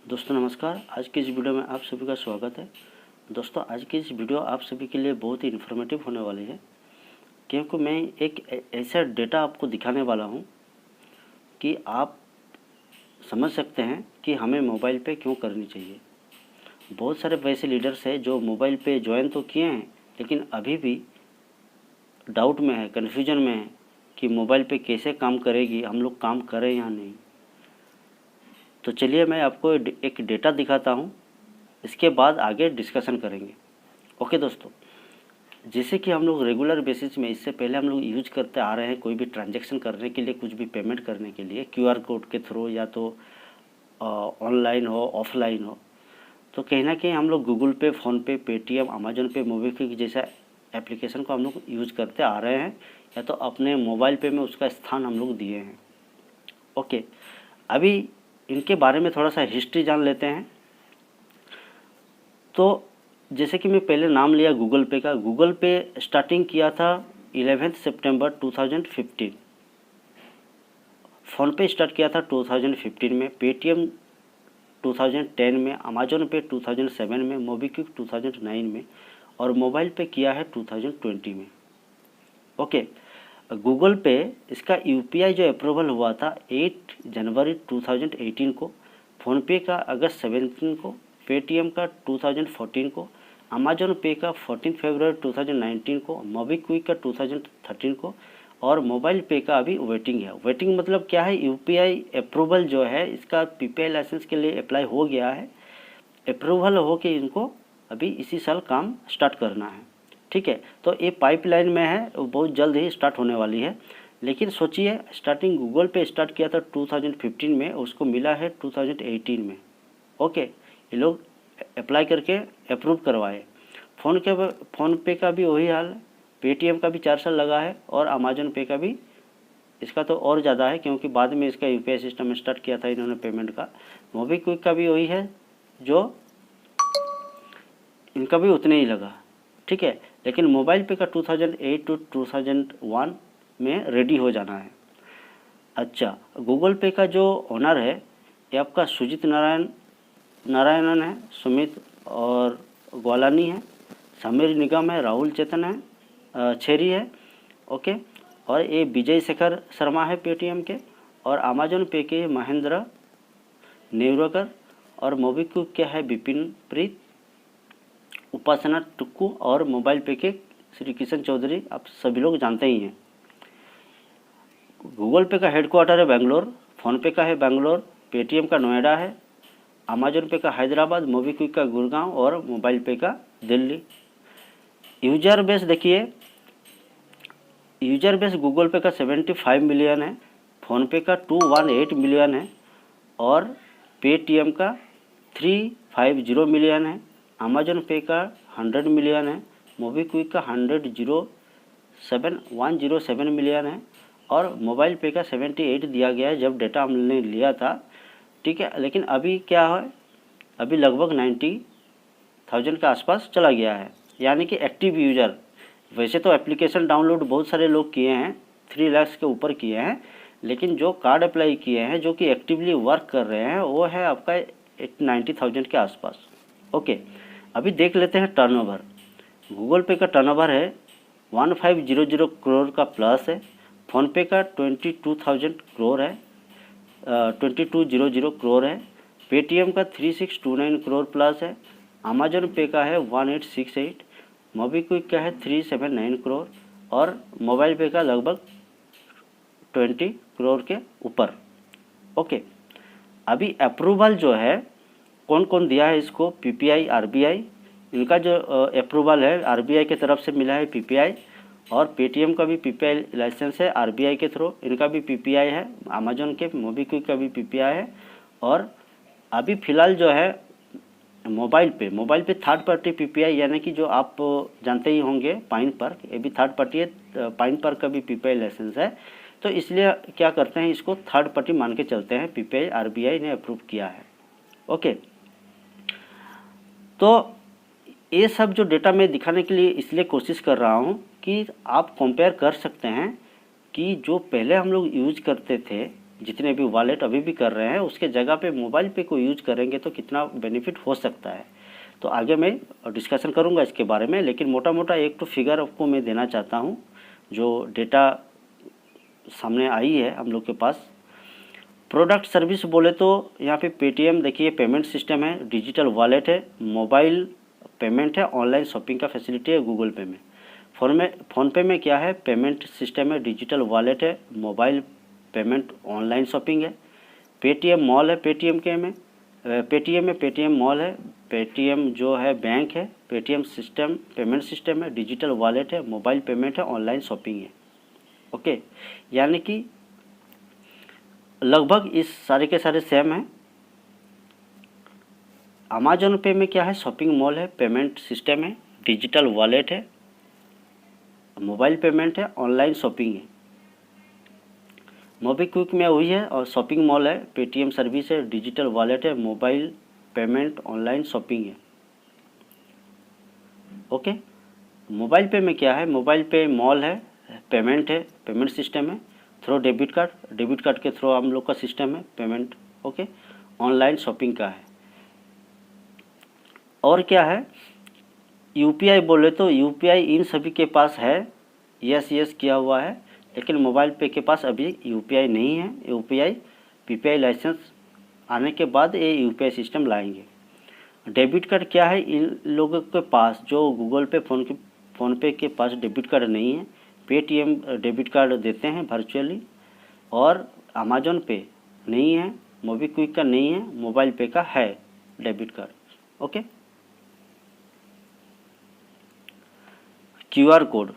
दोस्तों नमस्कार। आज की इस वीडियो में आप सभी का स्वागत है। दोस्तों आज की इस वीडियो आप सभी के लिए बहुत ही इन्फॉर्मेटिव होने वाली है, क्योंकि मैं एक ऐसा डेटा आपको दिखाने वाला हूं कि आप समझ सकते हैं कि हमें मोबाइल पे क्यों करनी चाहिए। बहुत सारे वैसे लीडर्स हैं जो मोबाइल पे ज्वाइन तो किए हैं, लेकिन अभी भी डाउट में है, कन्फ्यूजन में है कि मोबाइल पे कैसे काम करेगी, हम लोग काम करें या नहीं। तो चलिए मैं आपको एक डेटा दिखाता हूँ, इसके बाद आगे डिस्कशन करेंगे। ओके दोस्तों, जैसे कि हम लोग रेगुलर बेसिस में इससे पहले हम लोग यूज करते आ रहे हैं, कोई भी ट्रांजैक्शन करने के लिए, कुछ भी पेमेंट करने के लिए क्यूआर कोड के थ्रू या तो ऑनलाइन हो ऑफलाइन हो, तो कहीं ना कहीं हम लोग गूगल पे, फ़ोनपे, पेटीएम, अमेजोन पे, मोबीक्विक जैसा एप्लीकेशन को हम लोग यूज करते आ रहे हैं, या तो अपने मोबाइल पे में उसका स्थान हम लोग दिए हैं। ओके, अभी इनके बारे में थोड़ा सा हिस्ट्री जान लेते हैं। तो जैसे कि मैं पहले नाम लिया गूगल पे का, गूगल पे स्टार्टिंग किया था 11 सितंबर 2015, फ़ोनपे स्टार्ट किया था 2015 में, पेटीएम 2010 में, अमेजोन पे 2007 में, मोबीक्विक 2009 में, और मोबाइल पे किया है 2020 में। ओके, गूगल पे इसका यूपीआई जो अप्रूवल हुआ था 8 जनवरी 2018 को, फ़ोनपे का अगस्त 17 को, पेटीएम का 2014 को, अमेजोन पे का 14 फरवरी 2019 को, मोबीक्विक का 2013 को, और मोबाइल पे का अभी वेटिंग है। वेटिंग मतलब क्या है, यूपीआई अप्रूवल जो है इसका पीपीआई लाइसेंस के लिए अप्लाई हो गया है, अप्रूवल हो के इनको अभी इसी साल काम स्टार्ट करना है। ठीक है, तो ये पाइपलाइन में है, वो बहुत जल्द ही स्टार्ट होने वाली है। लेकिन सोचिए, स्टार्टिंग गूगल पे स्टार्ट किया था 2015 में, उसको मिला है 2018 में। ओके, ये लोग अप्लाई करके अप्रूव करवाए। फ़ोन पे का भी वही हाल है, पेटीएम का भी 4 साल लगा है, और अमेजोन पे का भी, इसका तो और ज़्यादा है क्योंकि बाद में इसका यूपीआई सिस्टम स्टार्ट किया था इन्होंने पेमेंट का। मोबीक्विक का भी वही है, जो इनका भी उतने ही लगा। ठीक है, लेकिन मोबाइल पे का 2008 टू 2001 में रेडी हो जाना है। अच्छा, गूगल पे का जो ओनर है ये आपका सुजीत नारायणन है, सुमित और ग्वालानी है, समीर निगम है, राहुल चेतन है, छेरी है। ओके, और ये विजय शेखर शर्मा है पेटीएम के, और अमेजोन पे के महेंद्र नेवरकर, और मोबीक्विक के है विपिन प्रीत, उपासना टुक्कू, और मोबाइल पे के श्री किशन चौधरी, आप सभी लोग जानते ही हैं। गूगल पे का हेडक्वार्टर है बेंगलोर, फ़ोनपे का है बेंगलोर, पेटीएम का नोएडा है, अमेजोन पे का हैदराबाद, मोबीक्विक का गुड़गांव, और मोबाइल पे का दिल्ली। यूजर बेस देखिए, यूजर बेस गूगल पे का 75 मिलियन है, फ़ोनपे का 218 मिलियन है, और पेटीएम का 350 मिलियन है, अमेजोन पे का 100 मिलियन है, मोबीक्विक का 107 मिलियन है, और मोबाइल पे का 78 दिया गया है जब डेटा हमने लिया था। ठीक है, लेकिन अभी क्या है, अभी लगभग 90,000 के आसपास चला गया है, यानी कि एक्टिव यूज़र। वैसे तो एप्लीकेशन डाउनलोड बहुत सारे लोग किए हैं, 3 लाख के ऊपर किए हैं, लेकिन जो कार्ड अप्लाई किए हैं, जो कि एक्टिवली वर्क कर रहे हैं, वो है आपका 90,000 के आसपास। ओके, अभी देख लेते हैं टर्नओवर। गूगल पे का टर्नओवर है 1500 करोड़ का प्लस है, फ़ोनपे का 22,000 करोड़ है, 2200 करोड़ है, पेटीएम का 3629 करोड़ प्लस है, अमेजोन पे का है 1868, मोबीक्विक का है 379 करोड़, और मोबाइल पे का लगभग 20 करोड़ के ऊपर। ओके, अभी अप्रूवल जो है कौन कौन दिया है इसको, पीपीआई, आरबीआई, इनका जो अप्रूवल है आरबीआई की तरफ से मिला है पीपीआई, और पेटीएम का भी पीपीआई लाइसेंस है आरबीआई के थ्रू, इनका भी पीपीआई है, अमेजोन के मोबीक्विक का भी पीपीआई है। और अभी फ़िलहाल जो है मोबाइल पे थर्ड पार्टी पीपीआई, यानी कि जो आप जानते ही होंगे पाइन पर्क, ये भी थर्ड पार्टी है, पाइन पर्क का भी पीपीआई लाइसेंस है। तो इसलिए क्या करते हैं, इसको थर्ड पार्टी मान के चलते हैं, पीपीआई आरबीआई ने अप्रूव किया है। ओके, तो ये सब जो डेटा मैं दिखाने के लिए इसलिए कोशिश कर रहा हूँ कि आप कंपेयर कर सकते हैं कि जो पहले हम लोग यूज करते थे जितने भी वॉलेट अभी भी कर रहे हैं उसके जगह पे मोबाइल पे को यूज करेंगे तो कितना बेनिफिट हो सकता है। तो आगे मैं डिस्कशन करूंगा इसके बारे में, लेकिन मोटा मोटा एक तो फिगर आपको मैं देना चाहता हूं जो डेटा सामने आई है हम लोग के पास। प्रोडक्ट सर्विस बोले तो यहाँ पे पेटीएम देखिए पेमेंट सिस्टम है, डिजिटल वॉलेट है, मोबाइल पेमेंट है, ऑनलाइन शॉपिंग का फैसिलिटी है गूगल पे में। फ़ोन पे में क्या है, पेमेंट सिस्टम है, डिजिटल वॉलेट है, मोबाइल पेमेंट, ऑनलाइन शॉपिंग है। पेटीएम मॉल है, पेटीएम में पेटीएम मॉल है, पेटीएम जो है बैंक है, पेटीएम सिस्टम पेमेंट सिस्टम है, डिजिटल वॉलेट है, मोबाइल पेमेंट है, ऑनलाइन शॉपिंग है। ओके, यानी कि लगभग इस सारे के सारे सेम हैं। अमेजोन पे में क्या है, शॉपिंग मॉल है, पेमेंट सिस्टम है, डिजिटल वॉलेट है, मोबाइल पेमेंट है, ऑनलाइन शॉपिंग है। मोबीक्विक में वही है और शॉपिंग मॉल है, पेटीएम सर्विस है, डिजिटल वॉलेट है, मोबाइल पेमेंट, ऑनलाइन शॉपिंग है। ओके, मोबाइल पे में क्या है, मोबाइल पे मॉल है, पेमेंट है, पेमेंट सिस्टम है, थ्रू डेबिट कार्ड के थ्रू हम लोग का सिस्टम है पेमेंट। ओके, ऑनलाइन शॉपिंग का है। और क्या है, यूपीआई बोले तो यूपीआई इन सभी के पास है, यस किया हुआ है, लेकिन मोबाइल पे के पास अभी यूपीआई नहीं है। यूपीआई पीपीआई लाइसेंस आने के बाद ये यूपीआई सिस्टम लाएंगे। डेबिट कार्ड क्या है, इन लोगों के पास जो गूगल पे फ़ोन पे के पास डेबिट कार्ड नहीं है, पेटीएम डेबिट कार्ड देते हैं वर्चुअली, और अमेजोन पे नहीं है, मोबीक्विक का नहीं है, मोबाइल पे का है debit card. Okay, QR code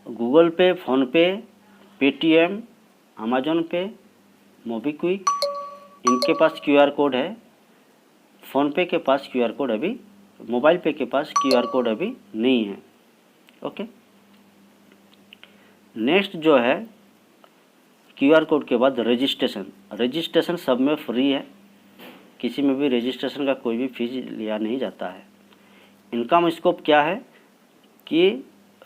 Google पे, फ़ोन पे, पेटीएम, अमेजोन पे, मोबीक्विक इनके पास क्यूआर कोड है। फ़ोन पे के पास क्यूआर कोड अभी, मोबाइल पे के पास क्यूआर कोड अभी नहीं है। ओके, नेक्स्ट जो है क्यूआर कोड के बाद रजिस्ट्रेशन सब में फ्री है, किसी में भी रजिस्ट्रेशन का कोई भी फीस लिया नहीं जाता है। इनकम स्कोप क्या है कि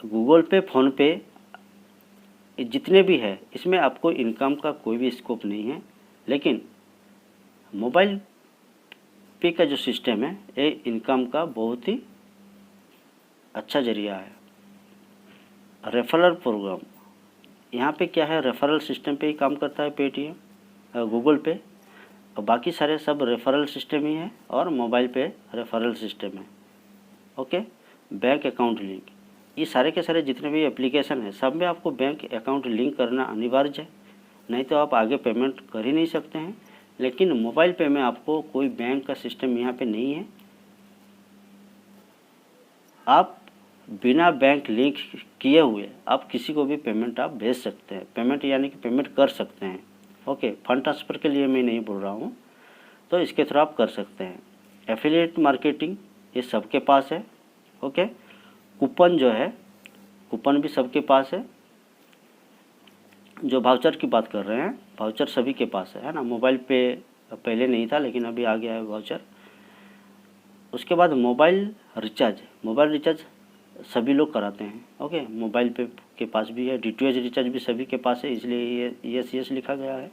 गूगल पे, फ़ोन पे जितने भी है इसमें आपको इनकम का कोई भी स्कोप नहीं है, लेकिन मोबाइल पे का जो सिस्टम है ये इनकम का बहुत ही अच्छा जरिया है। रेफरल प्रोग्राम यहाँ पे क्या है, रेफरल सिस्टम पे ही काम करता है पेटीएम, गूगल पे, और बाकी सारे सब रेफरल सिस्टम ही है, और मोबाइल पे रेफरल सिस्टम है। ओके, बैंक अकाउंट लिंक, ये सारे के सारे जितने भी एप्लीकेशन है सब में आपको बैंक अकाउंट लिंक करना अनिवार्य है, नहीं तो आप आगे पेमेंट कर ही नहीं सकते हैं। लेकिन मोबाइल पे में आपको कोई बैंक का सिस्टम यहाँ पे नहीं है, आप बिना बैंक लिंक किए हुए आप किसी को भी पेमेंट आप भेज सकते हैं, पेमेंट यानी कि पेमेंट कर सकते हैं। ओके, फंड ट्रांसफ़र के लिए मैं नहीं बोल रहा हूँ, तो इसके थ्रू आप कर सकते हैं। एफिलिएट मार्केटिंग ये सबके पास है। ओके, कूपन जो है, कूपन भी सबके पास है। जो वाउचर की बात कर रहे हैं, वाउचर सभी के पास है ना। मोबाइल पे पहले नहीं था लेकिन अभी आ गया है वाउचर। उसके बाद मोबाइल रिचार्ज सभी लोग कराते हैं। ओके, मोबाइल पे के पास भी है, डीटीएच रिचार्ज भी सभी के पास है, इसलिए ये यस लिखा गया है।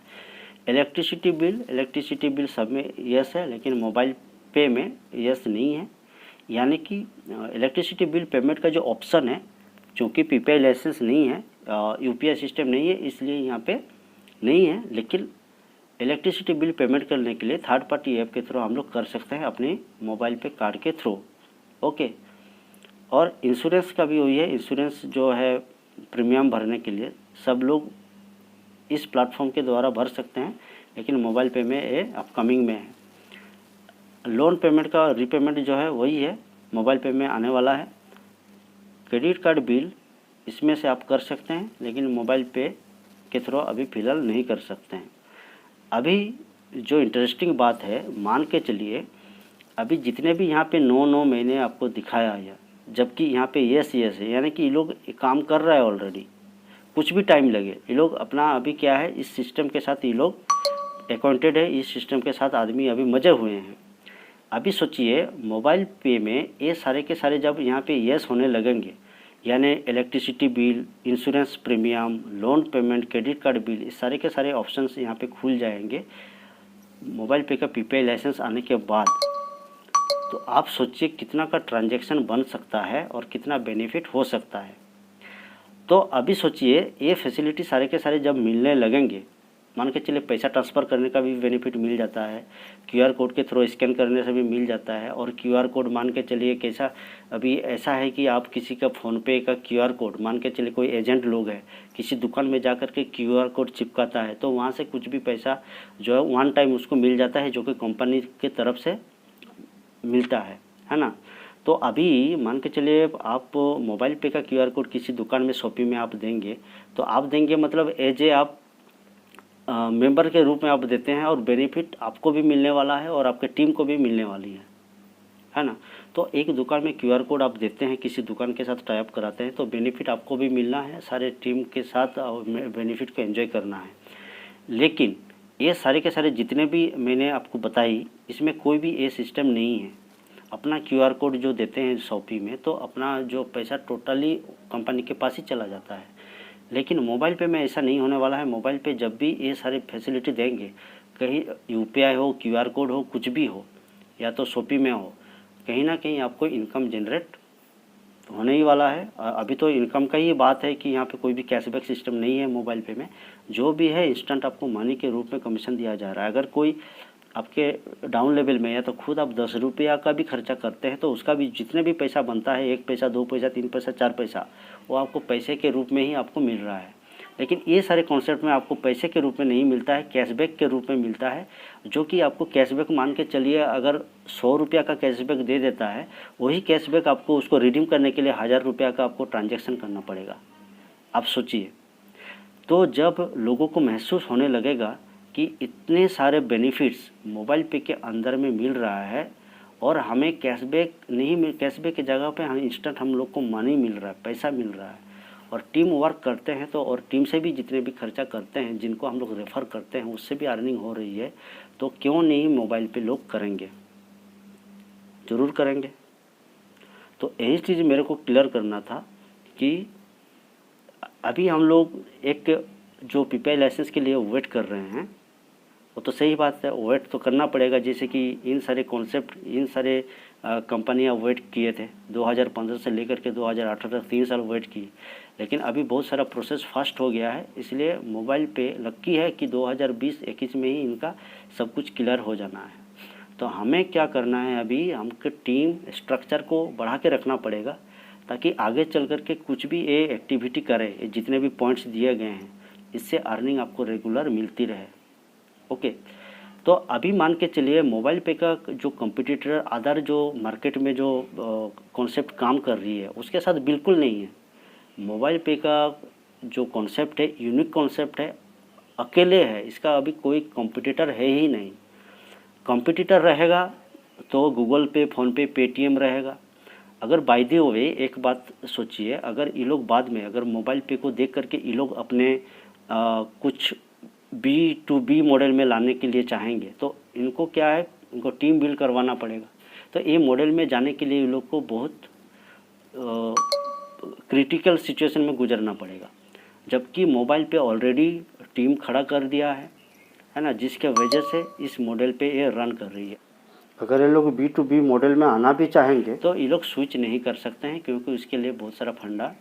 इलेक्ट्रिसिटी बिल सब में यस है, लेकिन मोबाइल पे में यस नहीं है। यानी कि इलेक्ट्रिसिटी बिल पेमेंट का जो ऑप्शन है, चूँकि पीपीआई लाइसेंस नहीं है, यूपीआई सिस्टम नहीं है, इसलिए यहाँ पे नहीं है। लेकिन इलेक्ट्रिसिटी बिल पेमेंट करने के लिए थर्ड पार्टी ऐप के थ्रू हम लोग कर सकते हैं, अपने मोबाइल पे कार्ड के थ्रू। ओके, और इंश्योरेंस का भी वही है, इंश्योरेंस जो है प्रीमियम भरने के लिए सब लोग इस प्लेटफॉर्म के द्वारा भर सकते हैं, लेकिन मोबाइल पे में ये अपकमिंग में है। लोन पेमेंट का रीपेमेंट जो है वही है, मोबाइल पे में आने वाला है। क्रेडिट कार्ड बिल इसमें से आप कर सकते हैं, लेकिन मोबाइल पे के थ्रू अभी फ़िलहाल नहीं कर सकते हैं। अभी जो इंटरेस्टिंग बात है, मान के चलिए अभी जितने भी यहाँ पे 9 महीने आपको दिखाया है, जबकि यहाँ पे यस है, यानी कि ये लोग काम कर रहा है ऑलरेडी, कुछ भी टाइम लगे ये लोग अपना अभी क्या है इस सिस्टम के साथ ये लोग अकाउंटेड है, इस सिस्टम के साथ आदमी अभी मजे हुए हैं। अभी सोचिए मोबाइल पे में ये सारे के सारे जब यहाँ पे यस होने लगेंगे, यानी electricity bill, insurance premium, loan payment, credit card bill, इस सारे के सारे ऑप्शंस यहाँ पे खुल जाएंगे मोबाइल पे का पीपीआई लाइसेंस आने के बाद। तो आप सोचिए कितना का ट्रांजैक्शन बन सकता है और कितना बेनिफिट हो सकता है। तो अभी सोचिए ये फैसिलिटी सारे के सारे जब मिलने लगेंगे, मान के चलिए पैसा ट्रांसफ़र करने का भी बेनिफिट मिल जाता है, क्यूआर कोड के थ्रू स्कैन करने से भी मिल जाता है। और क्यूआर कोड मान के चलिए कैसा, अभी ऐसा है कि आप किसी का फ़ोनपे का क्यूआर कोड, मान के चलिए कोई एजेंट लोग है किसी दुकान में जा कर के क्यूआर कोड चिपकाता है, तो वहाँ से कुछ भी पैसा जो है वन टाइम उसको मिल जाता है, जो कि कंपनी की तरफ से मिलता है ना। तो अभी मान के चलिए आप मोबाइल पे का क्यूआर कोड किसी दुकान में, शॉपिंग में आप देंगे, तो आप देंगे मतलब एज ए आप मेंबर के रूप में आप देते हैं, और बेनिफिट आपको भी मिलने वाला है और आपके टीम को भी मिलने वाली है ना। तो एक दुकान में क्यूआर कोड आप देते हैं, किसी दुकान के साथ टाई अप कराते हैं, तो बेनिफिट आपको भी मिलना है, सारे टीम के साथ बेनिफिट को एंजॉय करना है। लेकिन ये सारे के सारे जितने भी मैंने आपको बताई, इसमें कोई भी ये सिस्टम नहीं है। अपना क्यूआर कोड जो देते हैं शॉपिंग में, तो अपना जो पैसा टोटली कंपनी के पास ही चला जाता है। लेकिन मोबाइल पे में ऐसा नहीं होने वाला है। मोबाइल पे जब भी ये सारी फैसिलिटी देंगे, कहीं यूपीआई हो, क्यूआर कोड हो, कुछ भी हो, या तो शॉपिंग में हो, कहीं ना कहीं आपको इनकम जनरेट होने ही वाला है। अभी तो इनकम का ही बात है कि यहाँ पे कोई भी कैशबैक सिस्टम नहीं है मोबाइल पे में। जो भी है इंस्टेंट आपको मनी के रूप में कमीशन दिया जा रहा है। अगर कोई आपके डाउन लेवल में या तो खुद आप 10 रुपया का भी खर्चा करते हैं, तो उसका भी जितने भी पैसा बनता है, 1 पैसा, 2 पैसा, 3 पैसा, 4 पैसा, वो आपको पैसे के रूप में ही आपको मिल रहा है। लेकिन ये सारे कॉन्सेप्ट में आपको पैसे के रूप में नहीं मिलता है, कैशबैक के रूप में मिलता है। जो कि आपको कैशबैक मान के चलिए, अगर 100 रुपया का कैशबैक दे देता है, वही कैशबैक आपको उसको रिडीम करने के लिए 1000 रुपया का आपको ट्रांजैक्शन करना पड़ेगा। आप सोचिए। तो जब लोगों को महसूस होने लगेगा कि इतने सारे बेनिफिट्स मोबाइल पे के अंदर में मिल रहा है, और हमें कैशबैक नहीं मिल, कैशबैक की जगह पे हम इंस्टेंट हम लोग को मनी मिल रहा है, पैसा मिल रहा है, और टीम वर्क करते हैं, तो और टीम से भी जितने भी खर्चा करते हैं, जिनको हम लोग रेफ़र करते हैं, उससे भी अर्निंग हो रही है, तो क्यों नहीं मोबाइल पे लोग करेंगे, ज़रूर करेंगे। तो यही चीज़ मेरे को क्लियर करना था कि अभी हम लोग एक जो पीपीआई लाइसेंस के लिए वेट कर रहे हैं, वो तो सही बात है, वेट तो करना पड़ेगा। जैसे कि इन सारे कॉन्सेप्ट, इन सारे कंपनियां वेट किए थे 2015 से लेकर के 2018 तक 3 साल वेट किए। लेकिन अभी बहुत सारा प्रोसेस फास्ट हो गया है, इसलिए मोबाइल पे लकी है कि 2020-21 में ही इनका सब कुछ क्लियर हो जाना है। तो हमें क्या करना है, अभी हमको टीम स्ट्रक्चर को बढ़ा के रखना पड़ेगा, ताकि आगे चल कर के कुछ भी ये एक्टिविटी करे, जितने भी पॉइंट्स दिए गए हैं, इससे अर्निंग आपको रेगुलर मिलती रहे। ओके। तो अभी मान के चलिए मोबाइल पे का जो कंपटीटर अदर जो मार्केट में जो कॉन्सेप्ट काम कर रही है, उसके साथ बिल्कुल नहीं है। मोबाइल पे का जो कॉन्सेप्ट है यूनिक कॉन्सेप्ट है, अकेले है, इसका अभी कोई कंपटीटर है ही नहीं। कंपटीटर रहेगा तो गूगल पे, फ़ोनपे, पेटीएम रहेगा। अगर बाय द वे एक बात सोचिए, अगर ये लोग बाद में अगर मोबाइल पे को देख करके ये लोग अपने कुछ B2B मॉडल में लाने के लिए चाहेंगे, तो इनको क्या है, इनको टीम बिल्ड करवाना पड़ेगा। तो ये मॉडल में जाने के लिए इन लोग को बहुत क्रिटिकल सिचुएशन में गुजरना पड़ेगा, जबकि मोबाइल पे ऑलरेडी टीम खड़ा कर दिया है ना, जिसके वजह से इस मॉडल पे ये रन कर रही है। अगर ये लोग B2B मॉडल में आना भी चाहेंगे, तो ये लोग स्विच नहीं कर सकते हैं, क्योंकि उसके लिए बहुत सारा फंडा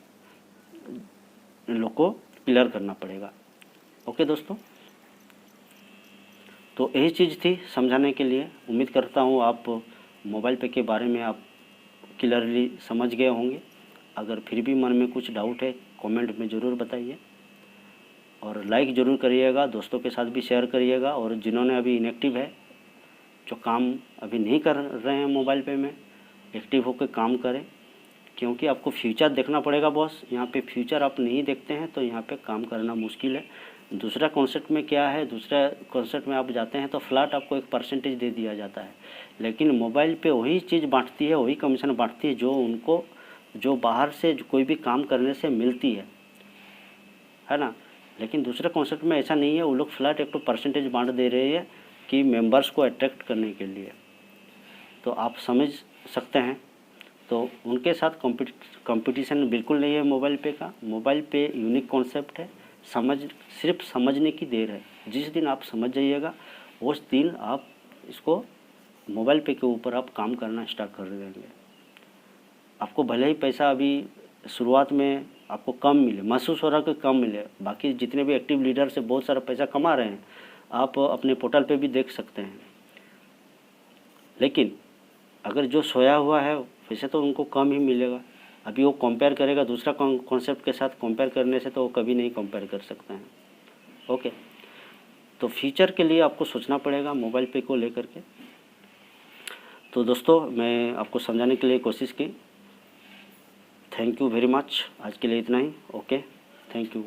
इन लोग को क्लियर करना पड़ेगा। ओके दोस्तों, तो यही चीज़ थी समझाने के लिए। उम्मीद करता हूँ आप मोबाइल पे के बारे में आप क्लियरली समझ गए होंगे। अगर फिर भी मन में कुछ डाउट है, कमेंट में ज़रूर बताइए, और लाइक ज़रूर करिएगा, दोस्तों के साथ भी शेयर करिएगा। और जिन्होंने अभी इनएक्टिव है, जो काम अभी नहीं कर रहे हैं मोबाइल पे में, एक्टिव होकर काम करें, क्योंकि आपको फ्यूचर देखना पड़ेगा बॉस। यहाँ पे फ्यूचर आप नहीं देखते हैं तो यहाँ पे काम करना मुश्किल है। दूसरा कॉन्सेप्ट में क्या है, दूसरा कॉन्सेप्ट में आप जाते हैं तो फ्लैट आपको एक परसेंटेज दे दिया जाता है, लेकिन मोबाइल पे वही चीज़ बांटती है, वही कमीशन बांटती है जो उनको, जो बाहर से कोई भी काम करने से मिलती है ना। लेकिन दूसरे कॉन्सेप्ट में ऐसा नहीं है, वो लोग फ्लैट एक तो परसेंटेज बांट दे रहे हैं कि मेंबर्स को अट्रैक्ट करने के लिए। तो आप समझ सकते हैं। तो उनके साथ कंपटीशन बिल्कुल नहीं है मोबाइल पे का। मोबाइल पे यूनिक कॉन्सेप्ट है, सिर्फ समझने की देर है। जिस दिन आप समझ जाइएगा उस दिन आप इसको मोबाइल पे के ऊपर आप काम करना स्टार्ट कर देंगे। आपको भले ही पैसा अभी शुरुआत में आपको कम मिले, महसूस हो रहा है कि कम मिले, बाकी जितने भी एक्टिव लीडर से बहुत सारा पैसा कमा रहे हैं, आप अपने पोर्टल पे भी देख सकते हैं। लेकिन अगर जो सोया हुआ है वैसे तो उनको कम ही मिलेगा। अभी वो कंपेयर करेगा दूसरा कॉन्सेप्ट के साथ, कंपेयर करने से तो वो कभी नहीं कंपेयर कर सकते हैं। ओके, तो फ्यूचर के लिए आपको सोचना पड़ेगा मोबाइल पे को लेकर के। तो दोस्तों मैं आपको समझाने के लिए कोशिश की। Thank you very much. आज के लिए इतना ही। Okay, thank you.